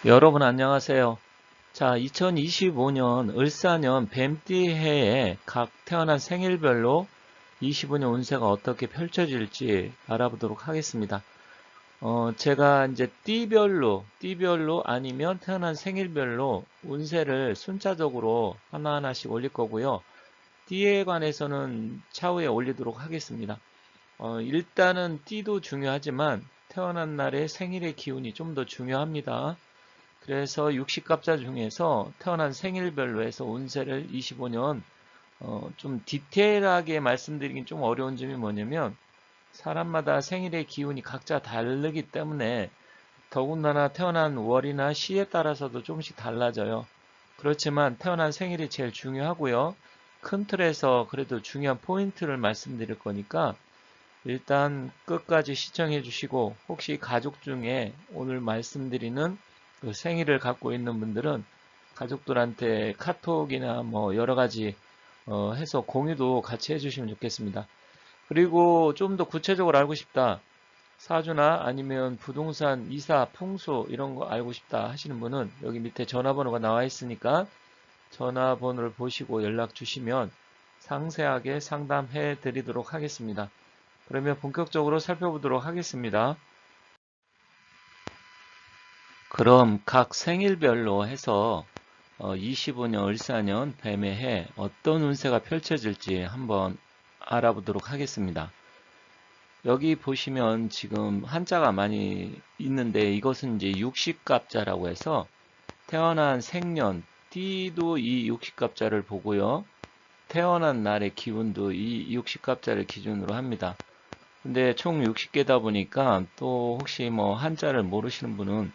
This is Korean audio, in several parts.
여러분 안녕하세요. 자, 2025년 을사년 뱀띠 해에 각 태어난 생일별로 25년 운세가 어떻게 펼쳐질지 알아보도록 하겠습니다. 제가 이제 띠별로 아니면 태어난 생일별로 운세를 순차적으로 하나하나씩 올릴 거고요. 띠에 관해서는 차후에 올리도록 하겠습니다. 일단은 띠도 중요하지만 태어난 날의 생일의 기운이 좀 더 중요합니다. 그래서 60갑자 중에서 태어난 생일별로 해서 운세를 25년 좀 디테일하게 말씀드리긴 좀 어려운 점이 뭐냐면 사람마다 생일의 기운이 각자 다르기 때문에 더군다나 태어난 월이나 시에 따라서도 조금씩 달라져요. 그렇지만 태어난 생일이 제일 중요하고요. 큰 틀에서 그래도 중요한 포인트를 말씀드릴 거니까 일단 끝까지 시청해 주시고 혹시 가족 중에 오늘 말씀드리는 그 생일을 갖고 있는 분들은 가족들한테 카톡이나 뭐 여러 가지 해서 공유도 같이 해주시면 좋겠습니다. 그리고 좀 더 구체적으로 알고 싶다. 사주나 아니면 부동산, 이사, 풍수 이런 거 알고 싶다 하시는 분은 여기 밑에 전화번호가 나와 있으니까 전화번호를 보시고 연락 주시면 상세하게 상담해 드리도록 하겠습니다. 그러면 본격적으로 살펴보도록 하겠습니다. 그럼 각 생일별로 해서 25년 을사년 뱀의 해 어떤 운세가 펼쳐질지 한번 알아보도록 하겠습니다. 여기 보시면 지금 한자가 많이 있는데 이것은 이제 육식갑자라고 해서 태어난 생년 띠도 이 육식갑자를 보고요. 태어난 날의 기운도 이 육식갑자를 기준으로 합니다. 근데 총 60개다 보니까 또 혹시 뭐 한자를 모르시는 분은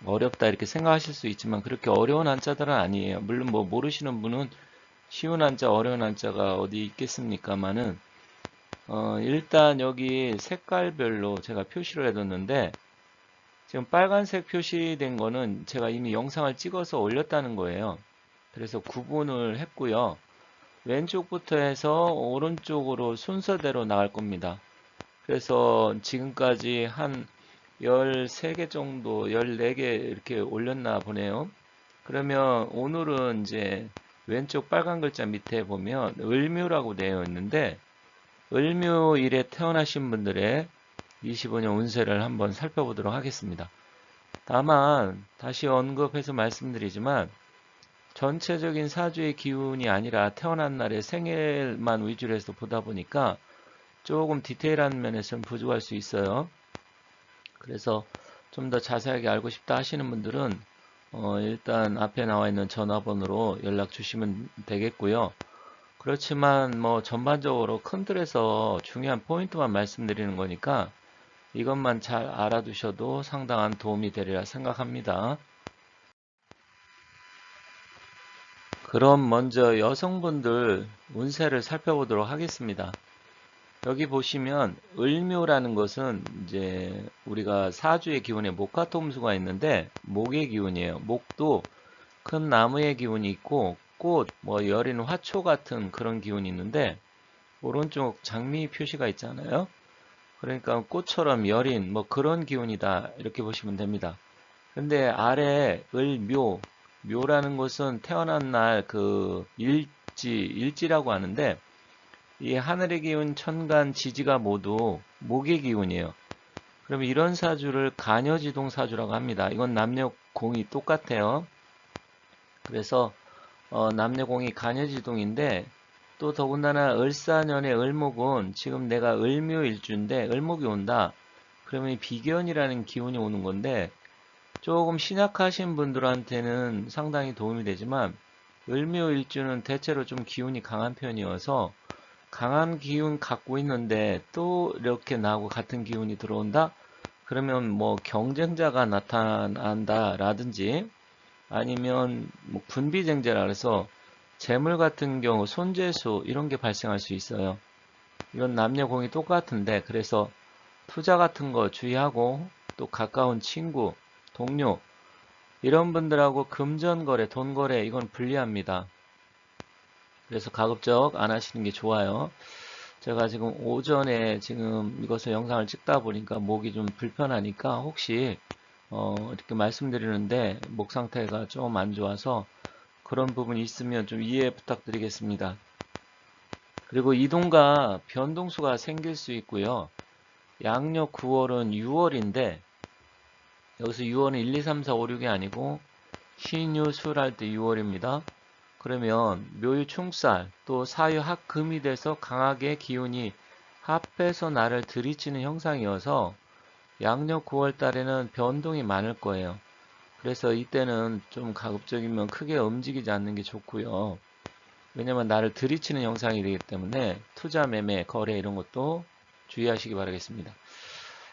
어렵다 이렇게 생각하실 수 있지만 그렇게 어려운 한자들은 아니에요. 물론 뭐 모르시는 분은 쉬운 한자, 어려운 한자가 어디 있겠습니까만은 일단 여기 색깔별로 제가 표시를 해뒀는데 지금 빨간색 표시된 거는 제가 이미 영상을 찍어서 올렸다는 거예요. 그래서 구분을 했고요. 왼쪽부터 해서 오른쪽으로 순서대로 나갈 겁니다. 그래서 지금까지 한 13개 정도, 14개 이렇게 올렸나 보네요. 그러면 오늘은 이제 왼쪽 빨간 글자 밑에 보면 을묘라고 되어 있는데 을묘일에 태어나신 분들의 25년 운세를 한번 살펴보도록 하겠습니다. 다만 다시 언급해서 말씀드리지만 전체적인 사주의 기운이 아니라 태어난 날의 생일만 위주로 해서 보다 보니까 조금 디테일한 면에서는 부족할 수 있어요. 그래서 좀 더 자세하게 알고 싶다 하시는 분들은 일단 앞에 나와 있는 전화번호로 연락 주시면 되겠고요. 그렇지만 뭐 전반적으로 큰 틀에서 중요한 포인트만 말씀드리는 거니까 이것만 잘 알아두셔도 상당한 도움이 되리라 생각합니다. 그럼 먼저 여성분들 운세를 살펴보도록 하겠습니다. 여기 보시면 을묘라는 것은 이제 우리가 사주의 기운에 목화토음수가 있는데 목의 기운이에요. 목도 큰 나무의 기운이 있고 꽃, 뭐 여린 화초 같은 그런 기운이 있는데 오른쪽 장미 표시가 있잖아요. 그러니까 꽃처럼 여린 뭐 그런 기운이다 이렇게 보시면 됩니다. 근데 아래 을묘, 묘라는 것은 태어난 날 그 일지라고 하는데 이 하늘의 기운, 천간, 지지가 모두 목의 기운이에요. 그러면 이런 사주를 간여지동 사주라고 합니다. 이건 남녀 공이 똑같아요. 그래서 남녀 공이 간여지동인데 또 더군다나 을사년의 을목은 지금 내가 을묘일주인데 을목이 온다. 그러면 비견이라는 기운이 오는 건데 조금 신약하신 분들한테는 상당히 도움이 되지만 을묘일주는 대체로 좀 기운이 강한 편이어서 강한 기운 갖고 있는데 또 이렇게 나하고 같은 기운이 들어온다? 그러면 뭐 경쟁자가 나타난다 라든지 아니면 뭐 분비쟁제라 그래서 재물 같은 경우 손재수 이런 게 발생할 수 있어요. 이건 남녀 공이 똑같은데 그래서 투자 같은 거 주의하고 또 가까운 친구, 동료 이런 분들하고 금전거래, 돈거래 이건 불리합니다. 그래서 가급적 안 하시는 게 좋아요. 제가 지금 오전에 지금 이것을 영상을 찍다 보니까 목이 좀 불편하니까 혹시 이렇게 말씀드리는데 목 상태가 좀 안 좋아서 그런 부분이 있으면 좀 이해 부탁드리겠습니다. 그리고 이동과 변동수가 생길 수 있고요. 양력 9월은 6월인데 여기서 6월은 1, 2, 3, 4, 5, 6이 아니고 신유 수할 때 6월입니다. 그러면 묘유 충살 또 사유 합금이 돼서 강하게 기운이 합해서 나를 들이치는 형상이어서 양력 9월 달에는 변동이 많을 거예요. 그래서 이때는 좀 가급적이면 크게 움직이지 않는 게 좋고요. 왜냐면 나를 들이치는 형상이 되기 때문에 투자, 매매, 거래 이런 것도 주의하시기 바라겠습니다.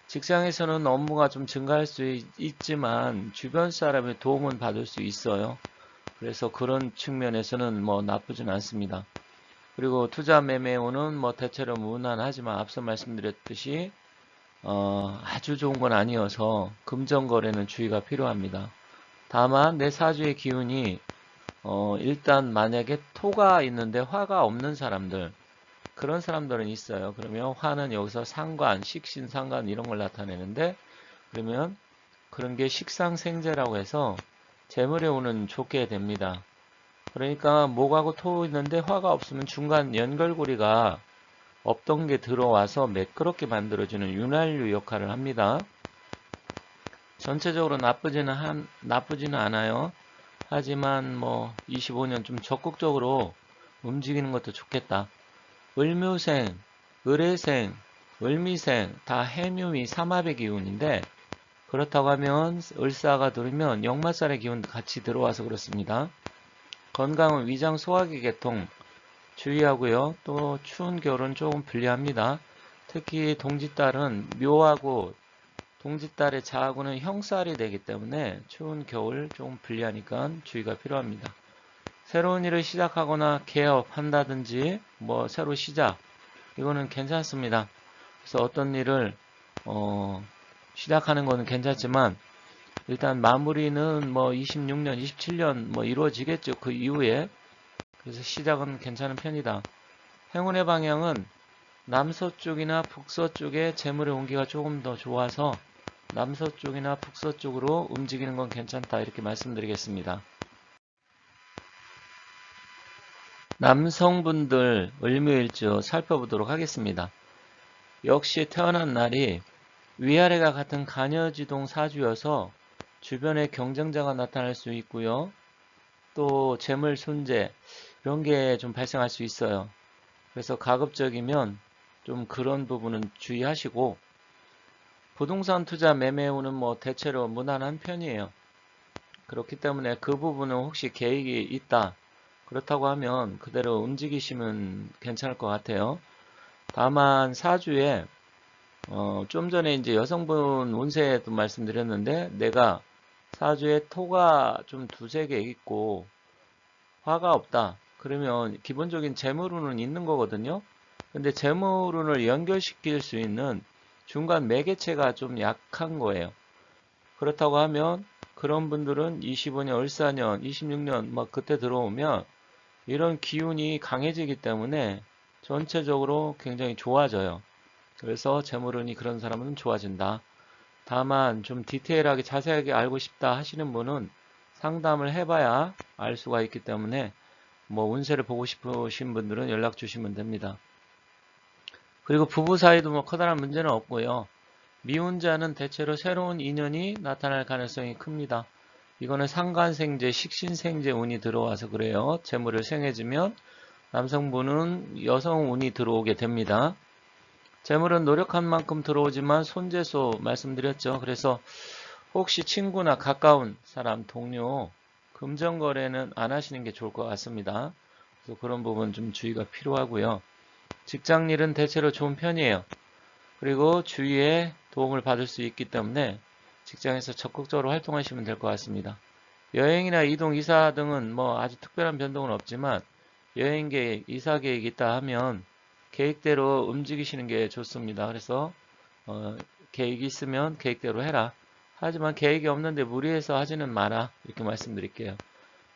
직장에서는 업무가 좀 증가할 수 있지만 주변 사람의 도움은 받을 수 있어요. 그래서 그런 측면에서는 뭐 나쁘진 않습니다. 그리고 투자 매매운은 뭐 대체로 무난하지만 앞서 말씀드렸듯이 아주 좋은 건 아니어서 금전거래는 주의가 필요합니다. 다만 내 사주의 기운이 일단 만약에 토가 있는데 화가 없는 사람들 그런 사람들은 있어요. 그러면 화는 여기서 상관, 식신, 상관 이런 걸 나타내는데 그러면 그런 게 식상생재라고 해서 재물에 오는 좋게 됩니다. 그러니까 목하고 토 있는데 화가 없으면 중간 연결고리가 없던 게 들어와서 매끄럽게 만들어주는 윤활유 역할을 합니다. 전체적으로 나쁘지는 않아요. 하지만 뭐 25년 좀 적극적으로 움직이는 것도 좋겠다. 을묘생, 을해생, 을미생 다 해묘미 삼합의 기운인데 그렇다고 하면 을사가 들으면 역마살의 기운도 같이 들어와서 그렇습니다. 건강은 위장 소화기 계통 주의하고요. 또 추운 겨울은 조금 불리합니다. 특히 동짓달은 묘하고 동짓달의 자하고는 형살이 되기 때문에 추운 겨울 조금 불리하니까 주의가 필요합니다. 새로운 일을 시작하거나 개업한다든지 뭐 새로 시작 이거는 괜찮습니다. 그래서 어떤 일을 시작하는 거는 괜찮지만 일단 마무리는 뭐 26년, 27년 뭐 이루어지겠죠. 그 이후에. 그래서 시작은 괜찮은 편이다. 행운의 방향은 남서쪽이나 북서쪽에 재물의 온기가 조금 더 좋아서 남서쪽이나 북서쪽으로 움직이는 건 괜찮다 이렇게 말씀드리겠습니다. 남성분들 을묘일주 살펴보도록 하겠습니다. 역시 태어난 날이 위아래가 같은 간여지동 사주여서 주변에 경쟁자가 나타날 수 있고요. 또 재물 손재 이런 게 좀 발생할 수 있어요. 그래서 가급적이면 좀 그런 부분은 주의하시고 부동산 투자 매매운은 뭐 대체로 무난한 편이에요. 그렇기 때문에 그 부분은 혹시 계획이 있다. 그렇다고 하면 그대로 움직이시면 괜찮을 것 같아요. 다만 사주에 좀 전에 이제 여성분 운세도 말씀드렸는데 내가 사주에 토가 좀 두세 개 있고 화가 없다. 그러면 기본적인 재물운은 있는 거거든요. 근데 재물운을 연결시킬 수 있는 중간 매개체가 좀 약한 거예요. 그렇다고 하면 그런 분들은 25년, 을사년, 26년 막 그때 들어오면 이런 기운이 강해지기 때문에 전체적으로 굉장히 좋아져요. 그래서 재물운이 그런 사람은 좋아진다. 다만 좀 디테일하게 자세하게 알고 싶다 하시는 분은 상담을 해봐야 알 수가 있기 때문에 뭐 운세를 보고 싶으신 분들은 연락 주시면 됩니다. 그리고 부부 사이도 뭐 커다란 문제는 없고요. 미혼자는 대체로 새로운 인연이 나타날 가능성이 큽니다. 이거는 상간생재, 식신생재 운이 들어와서 그래요. 재물을 생해지면 남성분은 여성 운이 들어오게 됩니다. 재물은 노력한 만큼 들어오지만 손재소 말씀드렸죠. 그래서 혹시 친구나 가까운 사람, 동료, 금전거래는 안 하시는 게 좋을 것 같습니다. 그래서 그런 부분 좀 주의가 필요하고요. 직장일은 대체로 좋은 편이에요. 그리고 주위에 도움을 받을 수 있기 때문에 직장에서 적극적으로 활동하시면 될 것 같습니다. 여행이나 이동, 이사 등은 뭐 아주 특별한 변동은 없지만 여행 계획, 이사 계획이 있다 하면 계획대로 움직이시는 게 좋습니다. 그래서 계획이 있으면 계획대로 해라. 하지만 계획이 없는데 무리해서 하지는 마라. 이렇게 말씀드릴게요.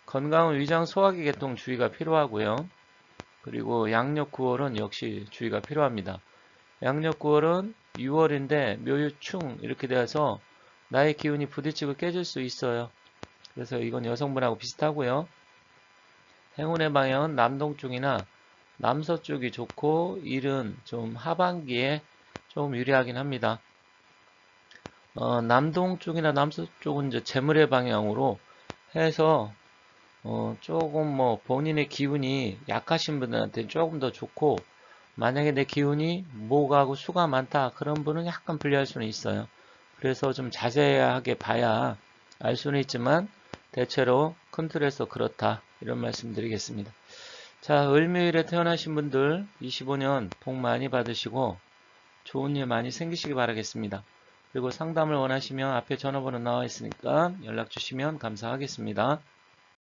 건강은 위장 소화기 계통 주의가 필요하고요. 그리고 양력 9월은 역시 주의가 필요합니다. 양력 9월은 6월인데 묘유충 이렇게 되어서 나의 기운이 부딪히고 깨질 수 있어요. 그래서 이건 여성분하고 비슷하고요. 행운의 방향은 남동쪽이나 남서쪽이 좋고 일은 좀 하반기에 좀 유리하긴 합니다. 남동쪽이나 남서쪽은 이제 재물의 방향으로 해서 조금 뭐 본인의 기운이 약하신 분들한테 조금 더 좋고, 만약에 내 기운이 목하고 수가 많다 그런 분은 약간 불리할 수는 있어요. 그래서 좀 자세하게 봐야 알 수는 있지만 대체로 큰 틀에서 그렇다 이런 말씀 드리겠습니다. 자, 을묘일에 태어나신 분들 25년 복 많이 받으시고 좋은 일 많이 생기시기 바라겠습니다. 그리고 상담을 원하시면 앞에 전화번호 나와 있으니까 연락 주시면 감사하겠습니다.